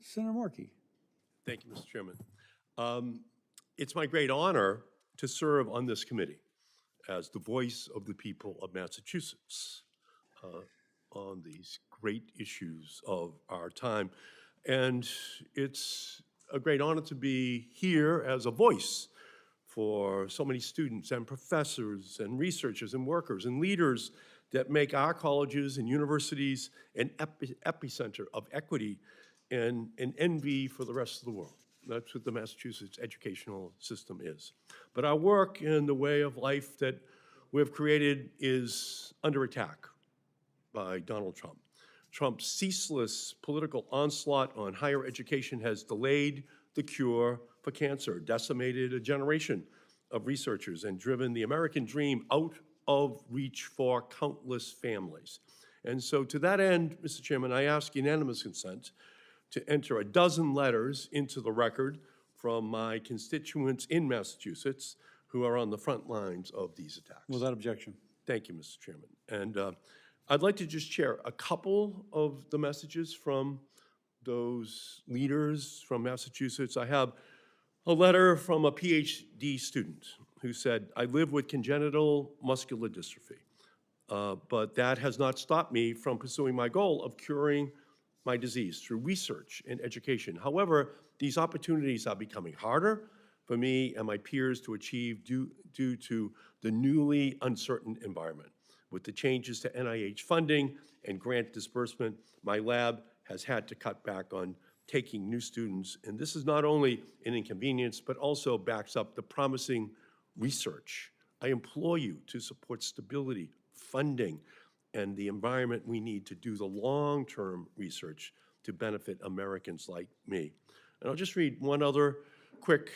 Senator Markey. Thank you, Mr. Chairman. It's my great honor to serve on this committee as the voice of the people of Massachusetts on these great issues of our time. And it's a great honor to be here as a voice for so many students and professors and researchers and workers and leaders that make our colleges and universities an epicenter of equity and an envy for the rest of the world. That's what the Massachusetts educational system is. But our work and the way of life that we've created is under attack by Donald Trump. Trump's ceaseless political onslaught on higher education has delayed the cure for cancer, decimated a generation of researchers, and driven the American dream out of reach for countless families. And so to that end, Mr. Chairman, I ask unanimous consent to enter a dozen letters into the record from my constituents in Massachusetts who are on the front lines of these attacks. Without objection. Thank you, Mr. Chairman. And I'd like to just share a couple of the messages from those leaders from Massachusetts. I have a letter from a PhD student who said, I live with congenital muscular dystrophy, but that has not stopped me from pursuing my goal of curing my disease through research and education. However, these opportunities are becoming harder for me and my peers to achieve due to the newly uncertain environment. With the changes to NIH funding and grant disbursement, my lab has had to cut back on taking new students, and this is not only an inconvenience, but also backs up the promising research. I implore you to support stability, funding, and the environment we need to do the long-term research to benefit Americans like me. And I'll just read one other quick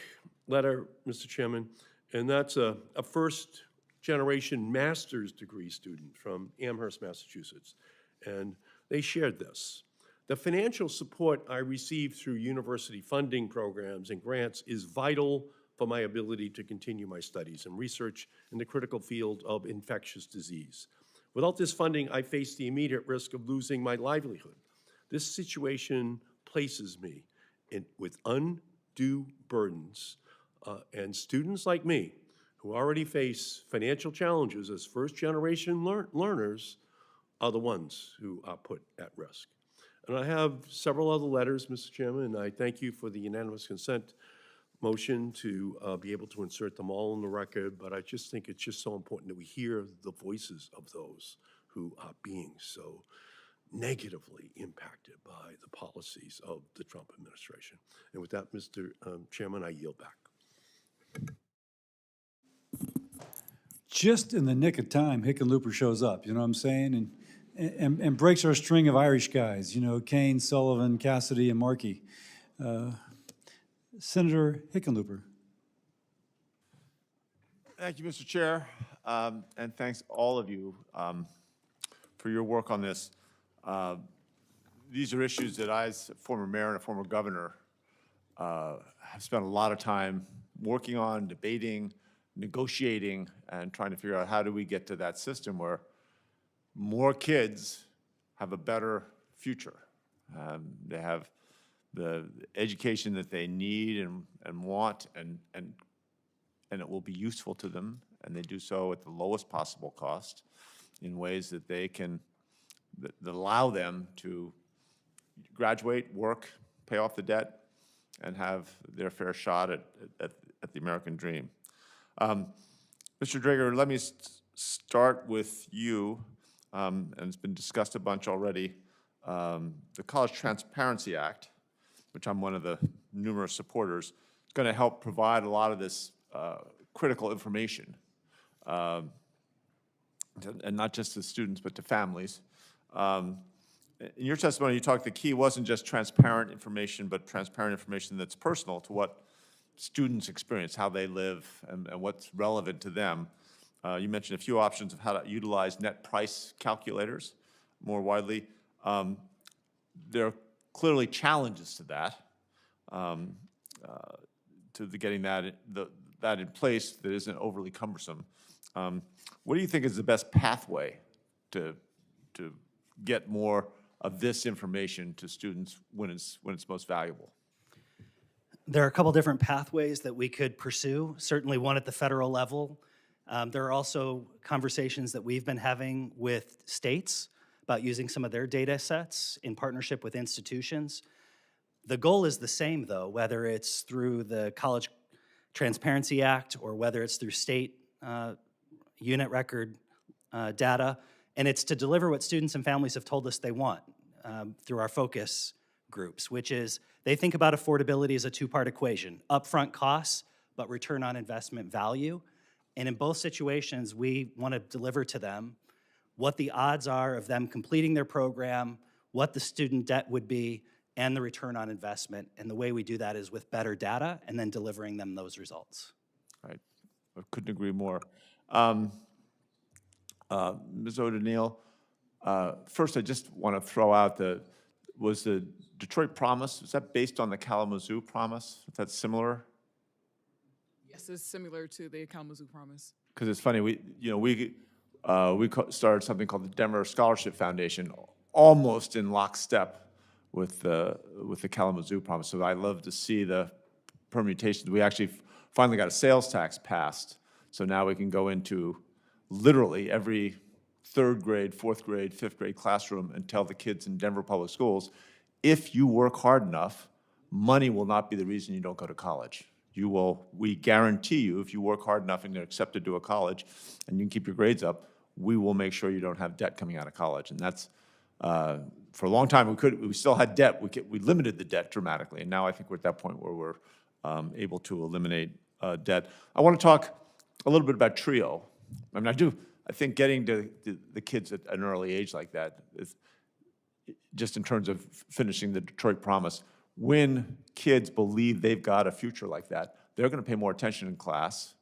letter, Mr. Chairman, and that's a first-generation master's degree student from Amherst, Massachusetts, and they shared this. The financial support I receive through university funding programs and grants is vital for my ability to continue my studies and research in the critical field of infectious disease. Without this funding, I face the immediate risk of losing my livelihood. This situation places me with undue burdens, and students like me who already face financial challenges as first-generation learners are the ones who are put at risk. And I have several other letters, Mr. Chairman, and I thank you for the unanimous consent motion to be able to insert them all in the record, but I just think it's just so important that we hear the voices of those who are being so negatively impacted by the policies of the Trump administration. And with that, Mr. Chairman, I yield back. Just in the nick of time, Hickenlooper shows up, you know what I'm saying? And breaks our string of Irish guys, you know, Kane, Sullivan, Cassidy, and Markey. Senator Hickenlooper. Thank you, Mr. Chair, and thanks all of you for your work on this. These are issues that I, as a former mayor and a former governor, have spent a lot of time working on, debating, negotiating, and trying to figure out how do we get to that system where more kids have a better future. They have the education that they need and want, and it will be useful to them, and they do so at the lowest possible cost in ways that they can, that allow them to graduate, work, pay off the debt, and have their fair shot at the American dream. Mr. Drager, let me start with you, and it's been discussed a bunch already. The College Transparency Act, which I'm one of the numerous supporters, is going to help provide a lot of this critical information, and not just to students, but to families. In your testimony, you talked the key wasn't just transparent information, but transparent information that's personal to what students experience, how they live, and what's relevant to them. You mentioned a few options of how to utilize net price calculators more widely. There are clearly challenges to that, to getting that in place that isn't overly cumbersome. What do you think is the best pathway to get more of this information to students when it's most valuable? There are a couple different pathways that we could pursue, certainly one at the federal level. There are also conversations that we've been having with states about using some of their data sets in partnership with institutions. The goal is the same, though, whether it's through the College Transparency Act or whether it's through state unit record data, and it's to deliver what students and families have told us they want through our focus groups, which is they think about affordability as a two-part equation, upfront costs, but return on investment value. And in both situations, we want to deliver to them what the odds are of them completing their program, what the student debt would be, and the return on investment. And the way we do that is with better data and then delivering them those results. Right. I couldn't agree more. Ms. O'Donnell, first I just want to throw out was the Detroit Promise, is that based on the Kalamazoo Promise? Is that similar? Yes, it's similar to the Kalamazoo Promise. Because it's funny, we started something called the Denver Scholarship Foundation, almost in lockstep with the Kalamazoo Promise. So I love to see the permutations. We actually finally got a sales tax passed, so now we can go into literally every third grade, fourth grade, fifth grade classroom and tell the kids in Denver public schools, if you work hard enough, money will not be the reason you don't go to college. We guarantee you, if you work hard enough and you're accepted to a college and you can keep your grades up, we will make sure you don't have debt coming out of college. And that's, for a long time, we still had debt. We limited the debt dramatically. And now I think we're at that point where we're able to eliminate debt. I want to talk a little bit about TRIO. I mean, I think getting to the kids at an early age like that is, just in terms of finishing the Detroit Promise, when kids believe they've got a future like that, they're going to pay more attention in class.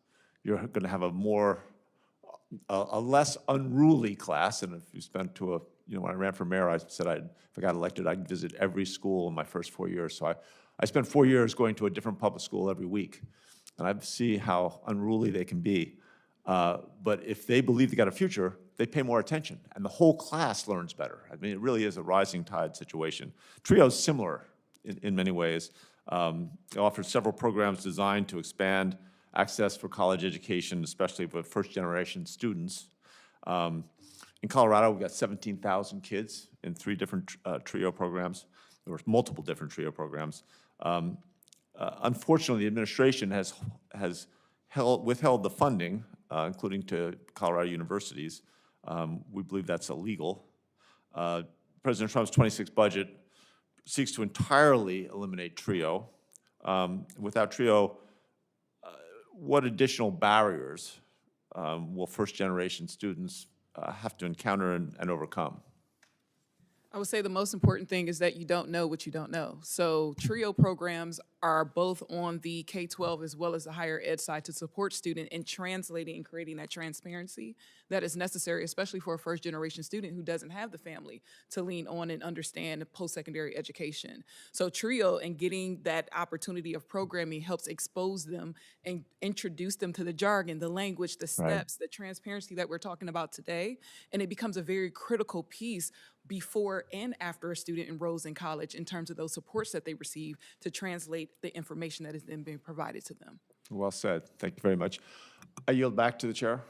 You're going to have a less unruly class. And if you spent when I ran for mayor, I said if I got elected, I'd visit every school in my first 4 years. So I spent 4 years going to a different public school every week. And I see how unruly they can be. But if they believe they got a future, they pay more attention, and the whole class learns better. I mean, it really is a rising tide situation. TRIO is similar in many ways. It offers several programs designed to expand access for college education, especially for first-generation students. In Colorado, we've got 17,000 kids in 3 different TRIO programs. There were multiple different TRIO programs. Unfortunately, the administration has withheld the funding, including to Colorado universities. We believe that's illegal. President Trump's 26 budget seeks to entirely eliminate TRIO. Without TRIO, what additional barriers will first-generation students have to encounter and overcome? I would say the most important thing is that you don't know what you don't know. So TRIO programs are both on the K-12 as well as the higher ed side to support student in translating and creating that transparency that is necessary, especially for a first-generation student who doesn't have the family to lean on and understand post-secondary education. So TRIO and getting that opportunity of programming helps expose them and introduce them to the jargon, the language, the steps, the transparency that we're talking about today. And it becomes a very critical piece before and after a student enrolls in college in terms of those supports that they receive to translate the information that is then being provided to them. Well said. Thank you very much. I yield back to the chair.